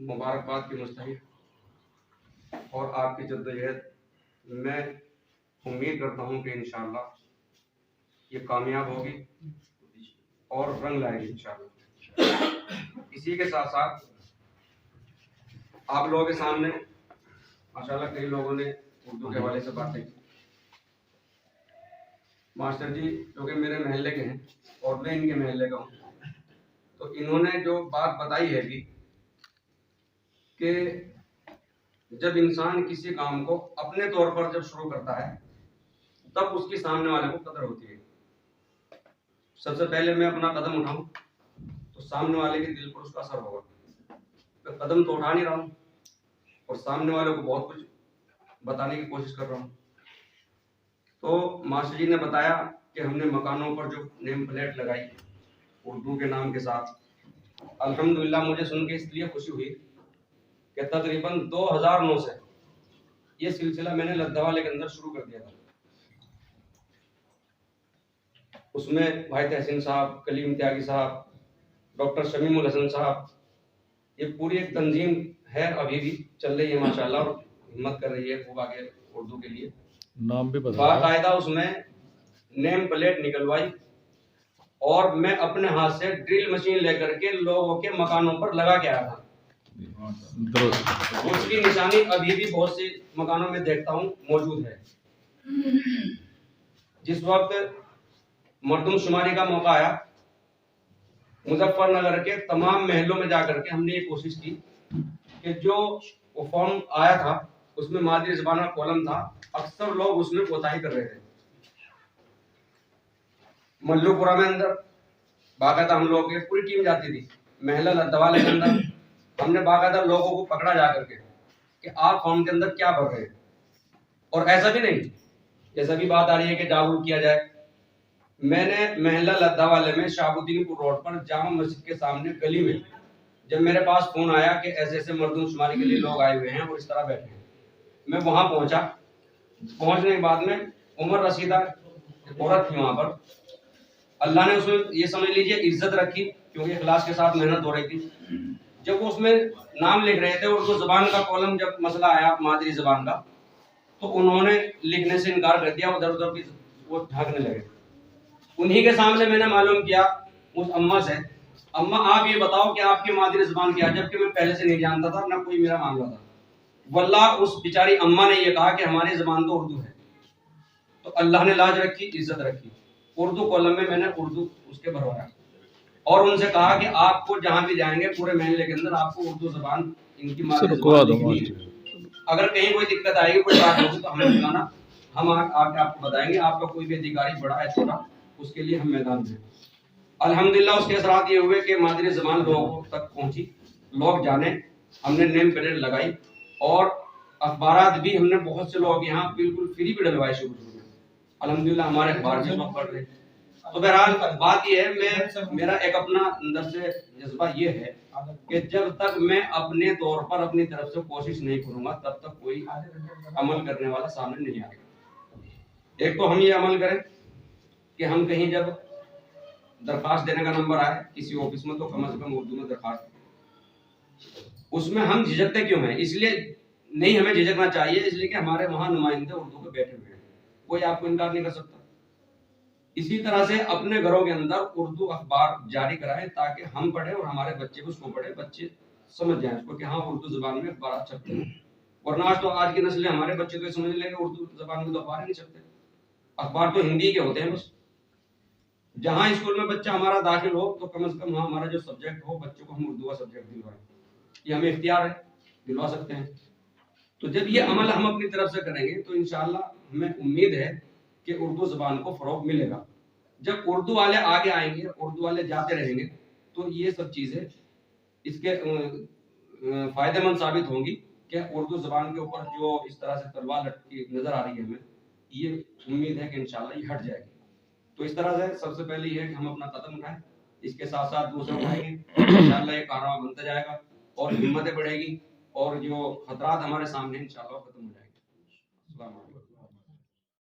مبارکباد کی مستحق، اور آپ کی جدوجہد میں امید کرتا ہوں کہ انشاءاللہ یہ کامیاب ہوگی اور رنگ لائے گی انشاءاللہ۔ اسی کے ساتھ ساتھ آپ لوگوں کے سامنے ماشاءاللہ کئی لوگوں نے اردو کے حوالے سے باتیں کی۔ ماسٹر جی جو کہ میرے محلے کے ہیں اور میں ان کے محلے کا ہوں، تو انہوں نے جو بات بتائی ہے کہ جب انسان کسی کام کو اپنے طور پر جب شروع کرتا ہے تب اس کی سامنے والے کو قدر ہوتی ہے۔ سب سے پہلے میں اپنا قدم اٹھاؤں تو سامنے والے کے دل پر اس کا اثر ہوگا۔ میں قدم تو اٹھا نہیں رہا ہوں اور سامنے والے کو بہت کچھ بتانے کی کوشش کر رہا ہوں۔ تو ماسٹر جی نے بتایا کہ ہم نے مکانوں پر جو نیم پلیٹ لگائی اردو کے نام کے ساتھ، الحمدللہ مجھے سن کے اس لیے خوشی ہوئی کہ تقریباً 2009 سے یہ سلسلہ میں نے لدھا کے اندر شروع کر دیا تھا۔ اس میں شاھدحسینی صاحب، کلیم تیاگی صاحب، ڈاکٹر شمیم الحسن صاحب، یہ پوری ایک تنظیم ہے، ابھی بھی چل رہی ہے ماشاءاللہ، اور ہمت کر رہی ہے خوب آگے اردو کے لیے۔ نام بھی باقاعدہ اس میں نیم پلیٹ نکلوائی اور میں اپنے ہاتھ سے ڈرل مشین لے کر کے لوگوں کے مکانوں پر لگا کے آیا تھا۔ اس کی نشانی ابھی بھی بہت سی مکانوں میں دیکھتا ہوں موجود ہے۔ جس وقت مردم شماری کا موقع آیا، مظفر نگر کے تمام محلوں میں جا کر کے ہم نے یہ کوشش کی کہ جو وہ فارم آیا تھا اس میں مادری زبان کا کالم تھا، اکثر لوگ اس میں کوتاہی کر رہے تھے۔ ملو پورا میں اندر باقاعدہ ہم لوگ کی پوری ٹیم جاتی تھی، محلہ لدھا کے اندر ہم نے باقاعدہ لوگوں کو پکڑا جا کر کے کہ آپ فارم کے اندر کیا بھر رہے ہیں۔ اور ایسا بھی نہیں جیسا بھی بات آ رہی ہے کہ جاگرک کیا جائے، میں نے محلہ لدھا والے میں شاھدحسینی پور روڈ پر جامع مسجد کے سامنے گلی میں جب میرے پاس فون آیا کہ ایسے ایسے مردم شماری کے لیے لوگ آئے ہوئے ہیں اور اس طرح بیٹھے ہیں، میں وہاں پہنچا۔ پہنچنے کے بعد میں عمر رسیدہ عورت تھی وہاں پر، اللہ نے اس میں یہ سمجھ لیجیے عزت رکھی کیونکہ اخلاص کے ساتھ محنت ہو رہی تھی۔ جب وہ اس میں نام لکھ رہے تھے اردو زبان کا کالم جب مسئلہ آیا مادری زبان کا، تو انہوں نے لکھنے سے انکار کر دیا، ادھر ادھر بھی وہ ڈھانکنے لگے۔ انہی کے سامنے میں نے معلوم کیا اس اماں سے، اماں آپ یہ بتاؤ کہ آپ کی مادری زبان کیا ہے؟ جبکہ میں پہلے سے نہیں جانتا تھا، نہ کوئی میرا معاملہ تھا۔ واللہ اس بیچاری اماں نے یہ کہا کہ ہماری زبان تو اردو ہے۔ تو اللہ نے لاج رکھی، عزت رکھی، اردو کالم میں نے اردو اس کے بھروایا اور ان سے کہا کہ آپ کو جہاں بھی جائیں گے پورے محلے کے اندر آپ کو اردو زبان ان کی مادری زبان لکھنی ہے۔ اگر کہیں کوئی دقت آئے گی، کوئی بات ہوگی تو ہمیں بتانا، ہم آ کے آپ کو بتائیں گے۔ آپ کا کوئی بھی ادھیکاری بڑا ہے چھوٹا، اس کے لیے ہم میدان میں۔ الحمدللہ اس کے اثرات یہ ہوئے کہ مادری زبان لوگوں تک پہنچی، لوگ جانے، ہم نے نیم پلیٹ لگائی اور اخبارات بھی ہم نے بہت سے لوگ یہاں بالکل فری پہ ڈلوائے شروع میں۔ الحمدللہ ہمارے اخبار جس وقت پڑھ رہے۔ تو بہرحال بات یہ ہے، میرا ایک اپنا اندر سے جذبہ یہ ہے کہ جب تک میں اپنے طور پر اپنی طرف سے کوشش نہیں کروں گا تب تک کوئی عمل کرنے والا سامنے نہیں آئے گا۔ ایک تو ہم یہ عمل کریں کہ ہم کہیں جب درخواست دینے کا نمبر آئے کسی آفس میں تو کم از کم اردو میں درخواست، اس میں ہم جھجکتے کیوں ہیں؟ اس لیے نہیں ہمیں جھجکنا چاہیے، اس لیے کہ ہمارے وہاں نمائندے اردو کے بیٹھے ہوئے ہیں، کوئی آپ کو انکار نہیں کر سکتا۔ اسی طرح سے اپنے گھروں کے اندر اردو اخبار جاری کرائیں تاکہ ہم پڑھیں اور ہمارے بچے بھی اس کو پڑھیں، بچے سمجھ جائیں اس کو کہ ہاں اردو زبان میں اخبارات چھپتے ہیں۔ ورنہ آج کی نسلیں ہمارے بچے تو یہ سمجھ لیں کہ اردو زبان میں تو اخبار ہی نہیں چھپتے، اخبار تو ہندی کے ہوتے ہیں بس۔ جہاں اسکول میں بچہ ہمارا داخل ہو تو کم از کم وہاں ہمارا جو سبجیکٹ ہو بچوں کو ہم اردو کا سبجیکٹ دلوائیں، یہ ہمیں اختیار ہے، دلوا سکتے ہیں۔ تو جب یہ عمل ہم اپنی طرف سے کریں گے تو انشاءاللہ ہمیں امید ہے کہ اردو زبان کو فروغ ملے گا۔ جب اردو والے آگے آئیں گے، اردو والے جاتے رہیں گے تو یہ سب چیزیں اس کے فائدہ مند ثابت ہوں گی کہ اردو زبان کے اوپر جو اس طرح سے تلوار لٹکی نظر آ رہی ہے ہمیں، یہ امید ہے کہ انشاءاللہ یہ ہٹ جائے گی۔ تو اس طرح سے سب سے پہلے یہ ہے کہ ہم اپنا قدم اٹھائیں، اس کے ساتھ ساتھ دوسرے اٹھائیں گے، انشاءاللہ یہ کارواں بنتا جائے گا اور ہمتیں بڑھے گی اور جو خطرات ہمارے سامنے انشاءاللہ ختم ہو جائیں گے۔ السلام علیکم۔